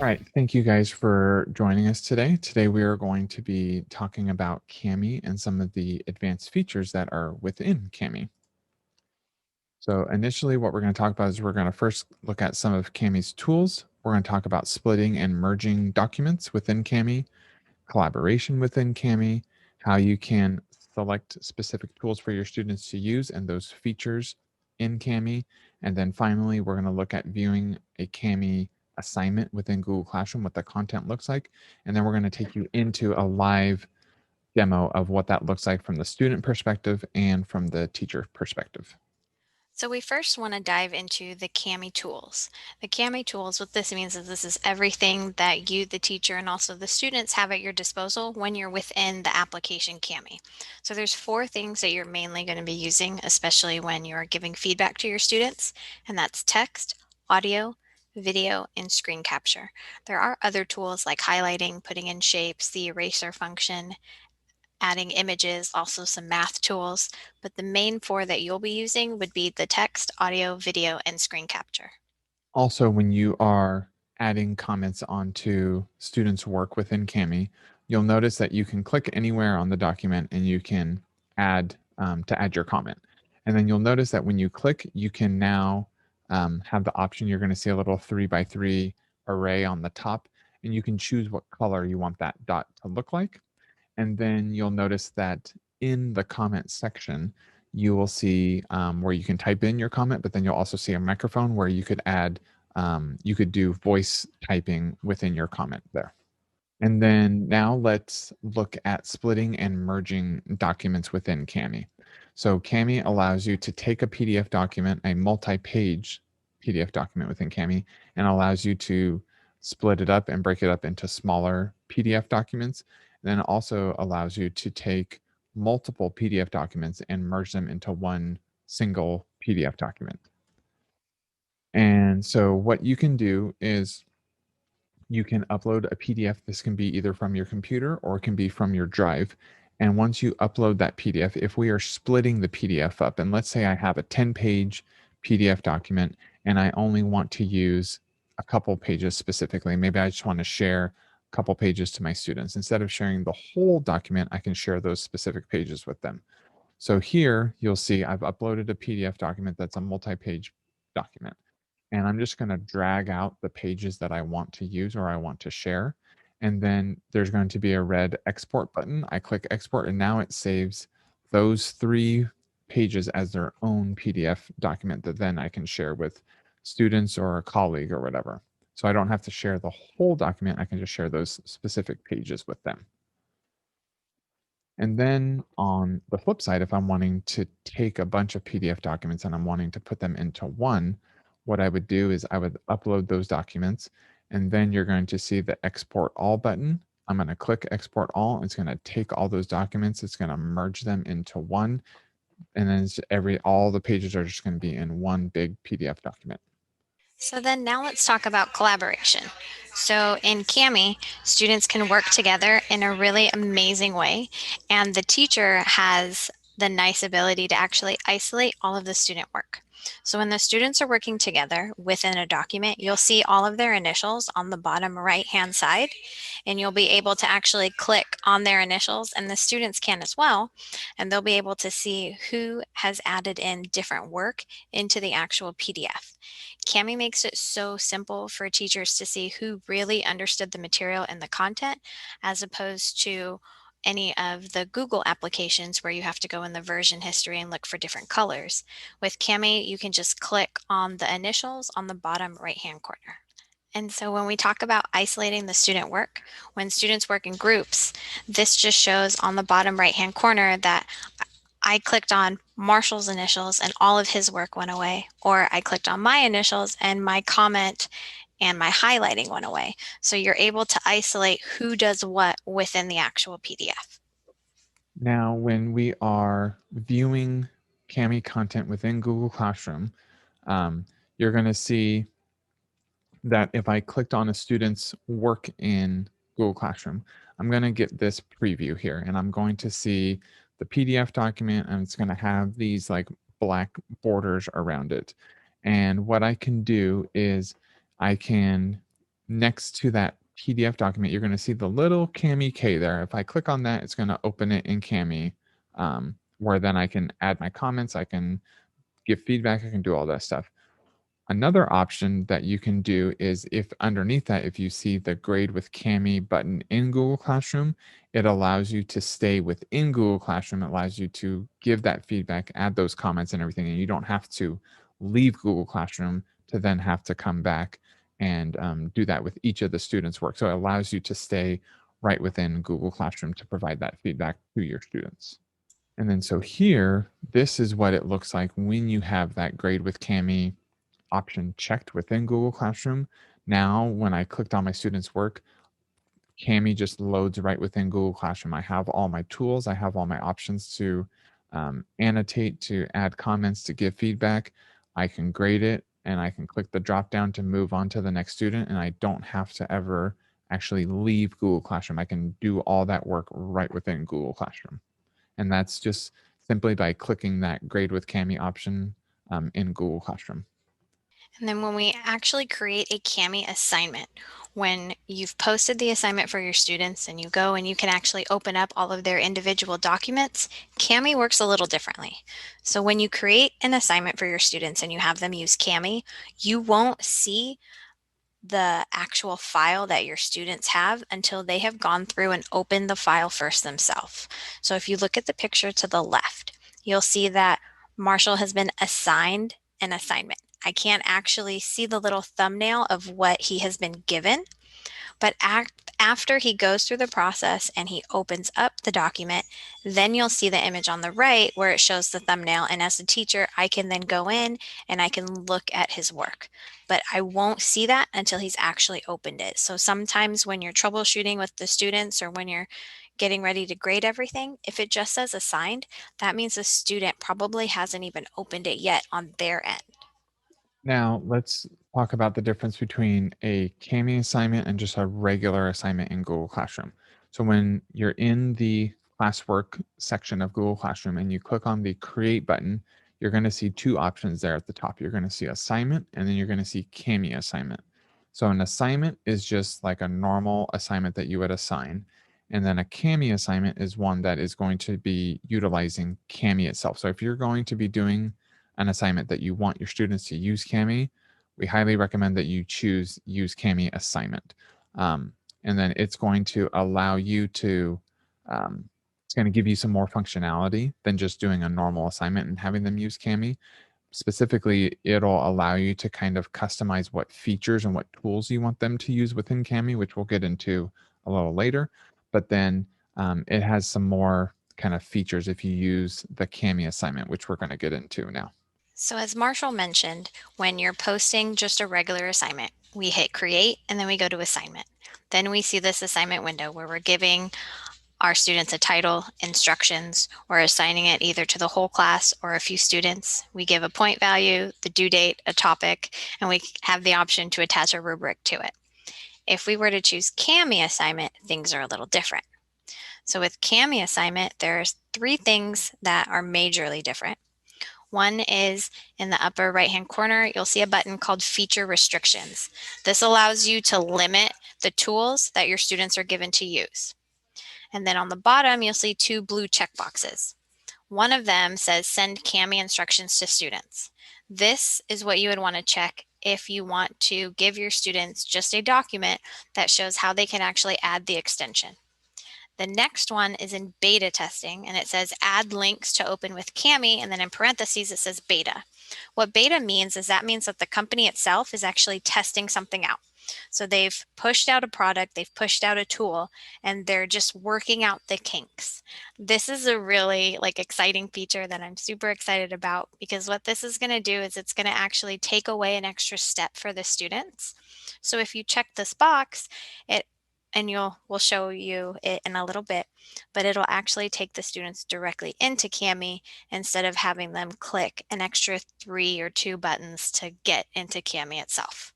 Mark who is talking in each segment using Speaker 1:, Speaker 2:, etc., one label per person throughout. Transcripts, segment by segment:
Speaker 1: All right, thank you guys for joining us today. Today we are going to be talking about Cami and some of the advanced features that are within Cami. So initially what we're going to talk about is we're going to first look at some of Cami's tools. We're going to talk about splitting and merging documents within Cami, collaboration within Cami, how you can select specific tools for your students to use and those features in Cami. And then finally, we're going to look at viewing a Cami assignment within Google Classroom, what the content looks like. And then we're going to take you into a live demo of what that looks like from the student perspective and from the teacher perspective.
Speaker 2: So we first want to dive into the Cami tools. The Cami tools, what this means is this is everything that you, the teacher, and also the students have at your disposal when you're within the application Cami. So there's four things that you're mainly going to be using, especially when you're giving feedback to your students, and that's text, audio, video, and screen capture. There are other tools like highlighting, putting in shapes, the eraser function, adding images, also some math tools, but the main four that you'll be using would be the text, audio, video, and screen capture.
Speaker 1: Also, when you are adding comments onto students' work within Cami, you'll notice that you can click anywhere on the document and you can add to add your comment. And then you'll notice that when you click, you can now have the option. You're going to see a little 3x3 array on the top, and you can choose what color you want that dot to look like. And then you'll notice that in the comment section, you will see where you can type in your comment, but then you'll also see a microphone where you could add, you could do voice typing within your comment there. And then now let's look at splitting and merging documents within Cami. So Cami allows you to take a PDF document, a multi-page PDF document within Cami, and allows you to split it up and break it up into smaller PDF documents. And then it also allows you to take multiple PDF documents and merge them into one single PDF document. And so what you can do is you can upload a PDF. This can be either from your computer or it can be from your drive. And once you upload that PDF, if we are splitting the PDF up, and let's say I have a 10-page PDF document and I only want to use a couple pages specifically, maybe I just want to share a couple pages to my students. Instead of sharing the whole document, I can share those specific pages with them. So here you'll see I've uploaded a PDF document that's a multi-page document. And I'm just going to drag out the pages that I want to use or I want to share. And then there's going to be a red export button. I click export and now it saves those 3 pages as their own PDF document that then I can share with students or a colleague or whatever. So I don't have to share the whole document. I can just share those specific pages with them. And then on the flip side, if I'm wanting to take a bunch of PDF documents and I'm wanting to put them into one, what I would do is I would upload those documents, and then you're going to see the export all button. I'm going to click export all. It's going to take all those documents. It's going to merge them into one. And then all the pages are just going to be in one big PDF document.
Speaker 2: So then now let's talk about collaboration. So in Cami, students can work together in a really amazing way, and the teacher has the nice ability to actually isolate all of the student work. So when the students are working together within a document, you'll see all of their initials on the bottom right-hand side, and you'll be able to actually click on their initials, and the students can as well, and they'll be able to see who has added in different work into the actual PDF. Cami makes it so simple for teachers to see who really understood the material and the content, as opposed to any of the Google applications where you have to go in the version history and look for different colors. With Cami, you can just click on the initials on the bottom right-hand corner. And so when we talk about isolating the student work, when students work in groups, this just shows on the bottom right-hand corner that I clicked on Marshall's initials and all of his work went away, or I clicked on my initials and my comment and my highlighting went away. So you're able to isolate who does what within the actual PDF.
Speaker 1: Now, when we are viewing Cami content within Google Classroom, you're going to see that if I clicked on a student's work in Google Classroom, I'm going to get this preview here and I'm going to see the PDF document and it's going to have these like black borders around it. And what I can do is I can next to that PDF document, you're going to see the little Cami K there. If I click on that, it's going to open it in Cami, where then I can add my comments, I can give feedback, I can do all that stuff. Another option that you can do is if underneath that, if you see the grade with Cami button in Google Classroom, it allows you to stay within Google Classroom. It allows you to give that feedback, add those comments and everything, and you don't have to leave Google Classroom to then have to come back and do that with each of the students' work. So it allows you to stay right within Google Classroom to provide that feedback to your students. And then so here, this is what it looks like when you have that grade with Cami option checked within Google Classroom. Now, when I clicked on my students' work, Cami just loads right within Google Classroom. I have all my tools, I have all my options to annotate, to add comments, to give feedback. I can grade it and I can click the drop down to move on to the next student, and I don't have to ever actually leave Google Classroom. I can do all that work right within Google Classroom. And that's just simply by clicking that grade with Cami option in Google Classroom.
Speaker 2: And then when we actually create a Cami assignment, when you've posted the assignment for your students and you go and you can actually open up all of their individual documents, Cami works a little differently. So when you create an assignment for your students and you have them use Cami, you won't see the actual file that your students have until they have gone through and opened the file first themselves. So if you look at the picture to the left, you'll see that Marshall has been assigned an assignment. I can't actually see the little thumbnail of what he has been given, but after he goes through the process and he opens up the document, then you'll see the image on the right where it shows the thumbnail. And as a teacher, I can then go in and I can look at his work. But I won't see that until he's actually opened it. So sometimes when you're troubleshooting with the students or when you're getting ready to grade everything, if it just says assigned, that means the student probably hasn't even opened it yet on their end.
Speaker 1: Now, let's talk about the difference between a Kami assignment and just a regular assignment in Google Classroom. So, when you're in the classwork section of Google Classroom and you click on the Create button, you're going to see two options there at the top. You're going to see Assignment and then you're going to see Kami assignment. So, an assignment is just like a normal assignment that you would assign. And then a Kami assignment is one that is going to be utilizing Kami itself. So, if you're going to be doing an assignment that you want your students to use Kami, we highly recommend that you choose use Kami assignment. And then it's going to allow you to, it's going to give you some more functionality than just doing a normal assignment and having them use Kami. Specifically, it'll allow you to kind of customize what features and what tools you want them to use within Kami, which we'll get into a little later. But then it has some more kind of features if you use the Kami assignment, which we're going to get into now.
Speaker 2: So as Marshall mentioned, when you're posting just a regular assignment, we hit create and then we go to assignment. Then we see this assignment window where we're giving our students a title, instructions, or assigning it either to the whole class or a few students. We give a point value, the due date, a topic, and we have the option to attach a rubric to it. If we were to choose Kami assignment, things are a little different. So with Kami assignment, there's three things that are majorly different. One is in the upper right-hand corner, you'll see a button called Feature Restrictions. This allows you to limit the tools that your students are given to use. And then on the bottom, you'll see two blue checkboxes. One of them says Send Kami instructions to students. This is what you would want to check if you want to give your students just a document that shows how they can actually add the extension. The next one is in beta testing, and it says add links to open with Kami, and then in parentheses it says beta. What beta means is that means that the company itself is actually testing something out. So they've pushed out a product, they've pushed out a tool, and they're just working out the kinks. This is a really exciting feature that I'm super excited about, because what this is going to do is it's going to actually take away an extra step for the students. So if you check this box, and we'll show you it in a little bit, but it'll actually take the students directly into Kami instead of having them click an extra 3 or 2 buttons to get into Kami itself.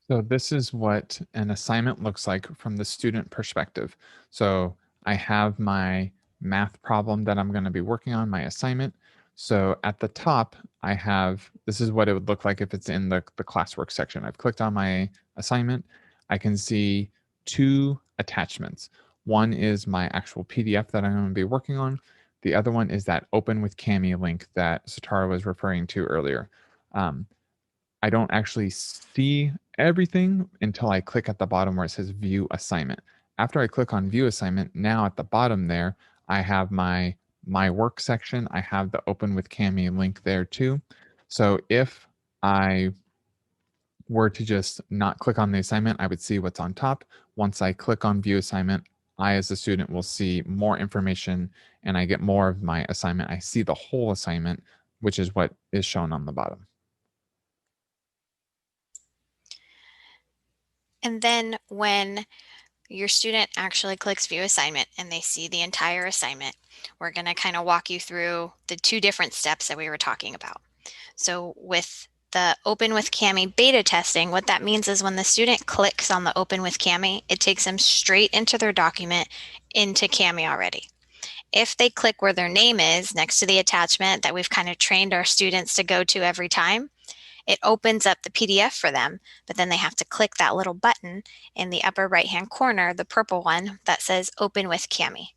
Speaker 1: So this is what an assignment looks like from the student perspective. So I have my math problem that I'm going to be working on, my assignment. So at the top, I have, this is what it would look like if it's in the classwork section. I've clicked on my assignment. I can see two attachments. One is my actual PDF that I'm going to be working on. The other one is that open with Cami link that Satara was referring to earlier. Um, I don't actually see everything until I click at the bottom where it says view assignment. After I click on view assignment, now at the bottom there, I have my work section. I have the open with Cami link there too. So if I were to just not click on the assignment, I would see what's on top. Once I click on view assignment, I as a student will see more information and I get more of my assignment. I see the whole assignment, which is what is shown on the bottom.
Speaker 2: And then when your student actually clicks view assignment and they see the entire assignment, we're going to kind of walk you through the two different steps that we were talking about. So with the Open with Cami beta testing, what that means is when the student clicks on the Open with Cami, it takes them straight into their document into Cami already. If they click where their name is next to the attachment that we've kind of trained our students to go to every time, it opens up the PDF for them, but then they have to click that little button in the upper right-hand corner, the purple one that says Open with Cami.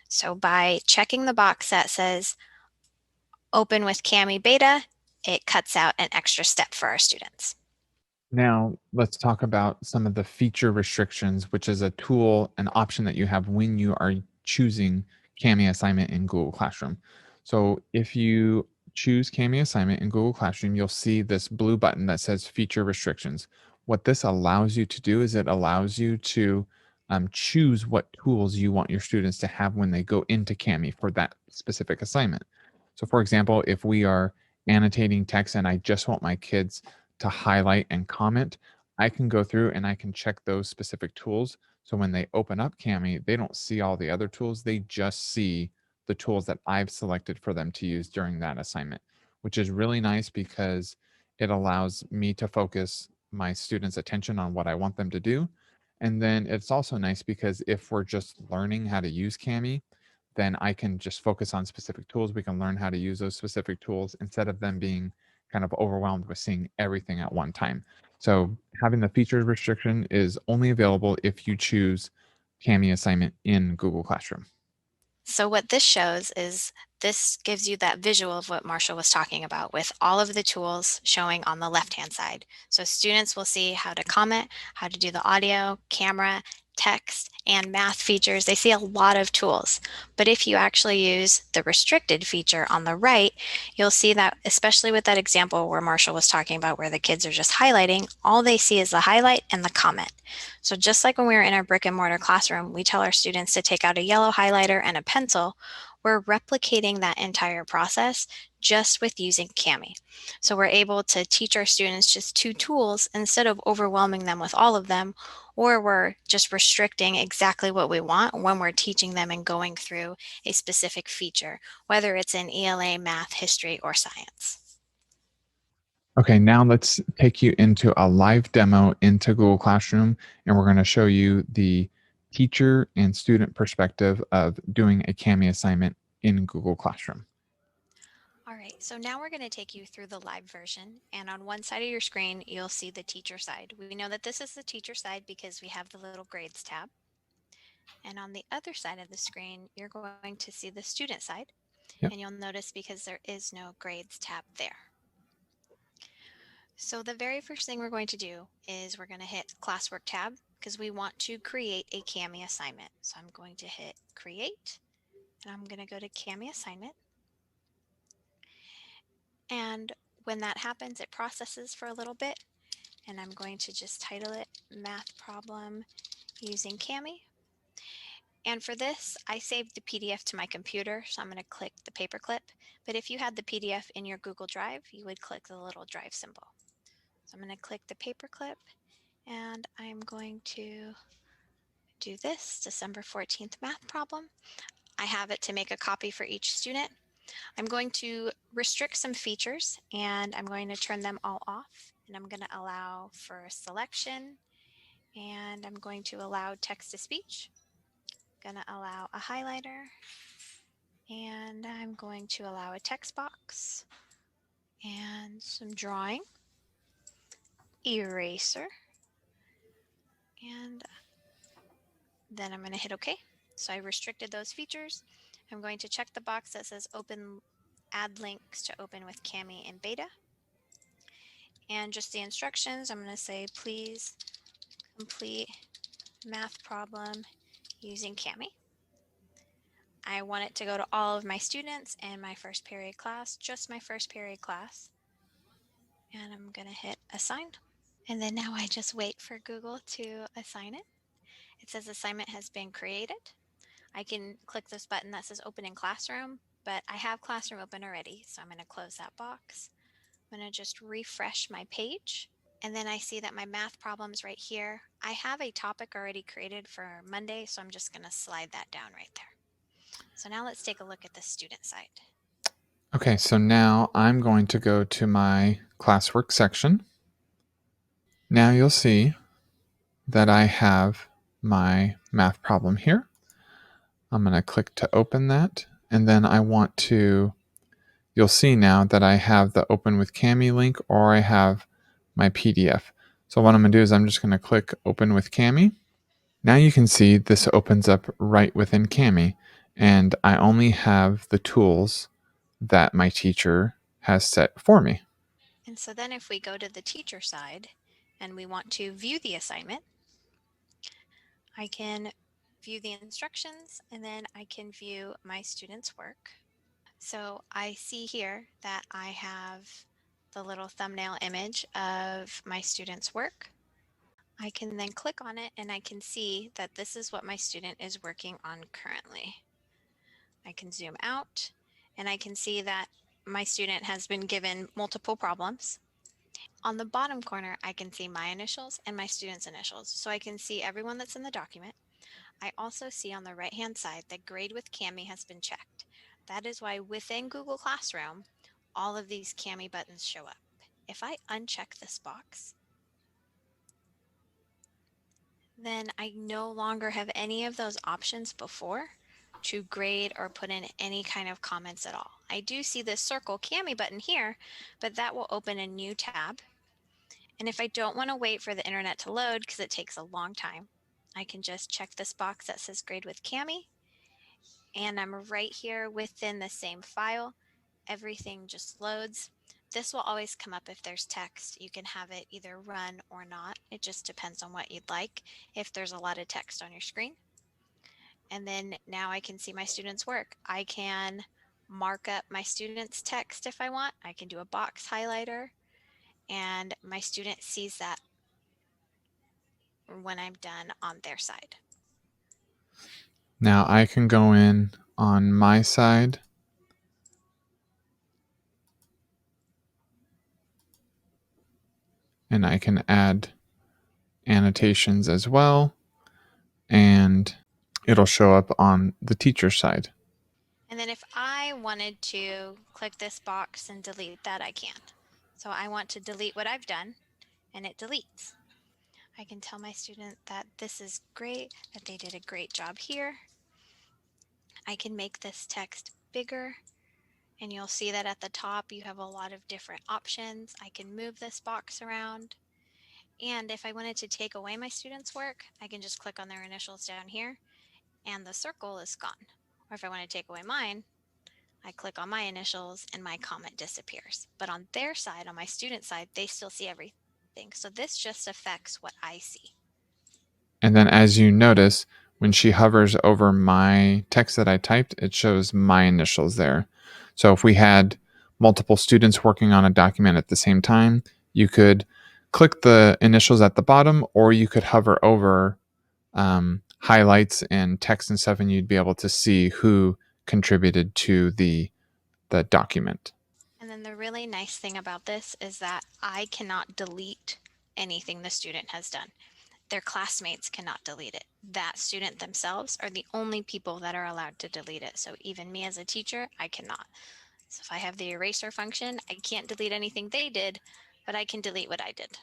Speaker 2: So by checking the box that says Open with Cami Beta, it cuts out an extra step for our students.
Speaker 1: Now, let's talk about some of the feature restrictions, which is a tool, an option that you have when you are choosing Kami assignment in Google Classroom. So if you choose Kami assignment in Google Classroom, you'll see this blue button that says feature restrictions. What this allows you to do is it allows you to choose what tools you want your students to have when they go into Kami for that specific assignment. So for example, if we are annotating text and I just want my kids to highlight and comment, I can go through and I can check those specific tools. So when they open up Cami, they don't see all the other tools. They just see the tools that I've selected for them to use during that assignment, which is really nice because it allows me to focus my students' attention on what I want them to do. And then it's also nice because if we're just learning how to use Cami, then I can just focus on specific tools. We can learn how to use those specific tools instead of them being kind of overwhelmed with seeing everything at one time. So having the feature restriction is only available if you choose Cami assignment in Google Classroom.
Speaker 2: So what this shows is this gives you that visual of what Marshall was talking about with all of the tools showing on the left-hand side. So students will see how to comment, how to do the audio, camera, text, and math features. They see a lot of tools. But if you actually use the restricted feature on the right, you'll see that, especially with that example where Marshall was talking about where the kids are just highlighting, all they see is the highlight and the comment. So just like when we were in our brick and mortar classroom, we tell our students to take out a yellow highlighter and a pencil. We're replicating that entire process just with using Cami. So we're able to teach our students just two tools instead of overwhelming them with all of them, or we're just restricting exactly what we want when we're teaching them and going through a specific feature, whether it's in ELA, math, history, or science.
Speaker 1: Okay, now let's take you into a live demo into Google Classroom, and we're going to show you the teacher and student perspective of doing a Cami assignment in Google Classroom.
Speaker 2: All right, so now we're going to take you through the live version, and on one side of your screen, you'll see the teacher side. We know that this is the teacher side because we have the little grades tab. And on the other side of the screen, you're going to see the student side,
Speaker 1: Yep.
Speaker 2: and you'll notice because there is no grades tab there. So the very first thing we're going to do is we're going to hit classwork tab because we want to create a Cami assignment. So I'm going to hit create, and I'm going to go to Cami assignment. And when that happens, it processes for a little bit, and I'm going to just title it math problem using Cami. And for this, I saved the PDF to my computer, so I'm going to click the paperclip. But if you had the PDF in your Google Drive, you would click the little drive symbol. So I'm going to click the paperclip, and I'm going to do this December 14th math problem. I have it to make a copy for each student. I'm going to restrict some features, and I'm going to turn them all off. And I'm going to allow for selection, and I'm going to allow text to speech. I'm going to allow a highlighter, and I'm going to allow a text box and some drawing, eraser, And then I'm going to hit OK. So I restricted those features. I'm going to check the box that says open, add links to open with Kami in beta. And just the instructions, I'm going to say, please complete math problem using Kami. I want it to go to all of my students in my first period class, just my first period class. And I'm going to hit assign. And then now I just wait for Google to assign it. It says assignment has been created. I can click this button that says open in classroom, but I have classroom open already, so I'm going to close that box. I'm going to just refresh my page. And then I see that my math problem's right here. I have a topic already created for Monday, so I'm just going to slide that down right there. So now let's take a look at the student side.
Speaker 1: Okay, so now I'm going to go to my classwork section. Now you'll see that I have my math problem here. I'm going to click to open that, and then I want to, you'll see now that I have the open with Kami link, or I have my PDF. So what I'm going to do is I'm just going to click open with Kami. Now you can see this opens up right within Kami, and I only have the tools that my teacher has set for me.
Speaker 2: And so then if we go to the teacher side and we want to view the assignment, I can view the instructions and then I can view my students' work. So I see here that I have the little thumbnail image of my student's work. I can then click on it and I can see that this is what my student is working on currently. I can zoom out and I can see that my student has been given multiple problems. On the bottom corner, I can see my initials and my student's initials, so I can see everyone that's in the document. I also see on the right-hand side that grade with Kami has been checked. That is why within Google Classroom, all of these Kami buttons show up. If I uncheck this box, then I no longer have any of those options before to grade or put in any kind of comments at all. I do see this circle Kami button here, but that will open a new tab. And if I don't want to wait for the internet to load because it takes a long time, I can just check this box that says grade with Kami, and I'm right here within the same file. Everything just loads. This will always come up if there's text. You can have it either run or not. It just depends on what you'd like if there's a lot of text on your screen. And then now I can see my students' work. I can mark up my students' text if I want. I can do a box highlighter, and my student sees that when I'm done on their side.
Speaker 1: Now I can go in on my side and I can add annotations as well, and it'll show up on the teacher side.
Speaker 2: And then if I wanted to click this box and delete that, I can. So I want to delete what I've done, and it deletes. I can tell my student that this is great, that they did a great job here. I can make this text bigger, and you'll see that at the top you have a lot of different options. I can move this box around. And if I wanted to take away my students' work, I can just click on their initials down here, and the circle is gone. Or if I want to take away mine, I click on my initials and my comment disappears. But on their side, on my student side, they still see everything. So this just affects what I see.
Speaker 1: And then as you notice, when she hovers over my text that I typed, it shows my initials there. So if we had multiple students working on a document at the same time, you could click the initials at the bottom, or you could hover over highlights and text and stuff, and you'd be able to see who contributed to the document.
Speaker 2: And then the really nice thing about this is that I cannot delete anything the student has done. Their classmates cannot delete it. That student themselves are the only people that are allowed to delete it. So even me as a teacher, I cannot. So if I have the eraser function, I can't delete anything they did, but I can delete what I did.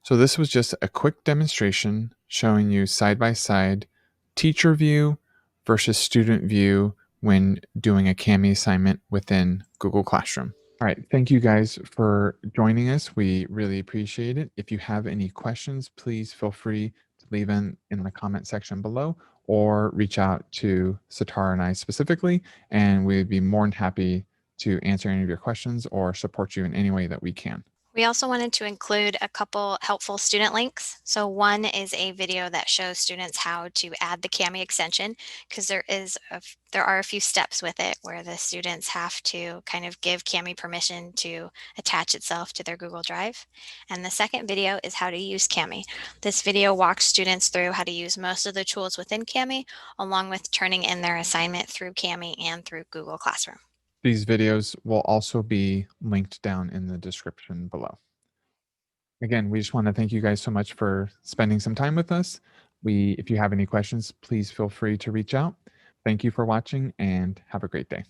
Speaker 1: So this was just a quick demonstration showing you side by side teacher view versus student view when doing a Kami assignment within Google Classroom. All right, thank you guys for joining us. We really appreciate it. If you have any questions, please feel free to leave in the comment section below or reach out to Satara and I specifically, and we'd be more than happy to answer any of your questions or support you in any way that we can.
Speaker 2: We also wanted to include a couple helpful student links. So one is a video that shows students how to add the Kami extension, because there are a few steps with it where the students have to kind of give Kami permission to attach itself to their Google Drive. And the second video is how to use Kami. This video walks students through how to use most of the tools within Kami, along with turning in their assignment through Kami and through Google Classroom.
Speaker 1: These videos will also be linked down in the description below. Again, we just want to thank you guys so much for spending some time with us. If you have any questions, please feel free to reach out. Thank you for watching and have a great day.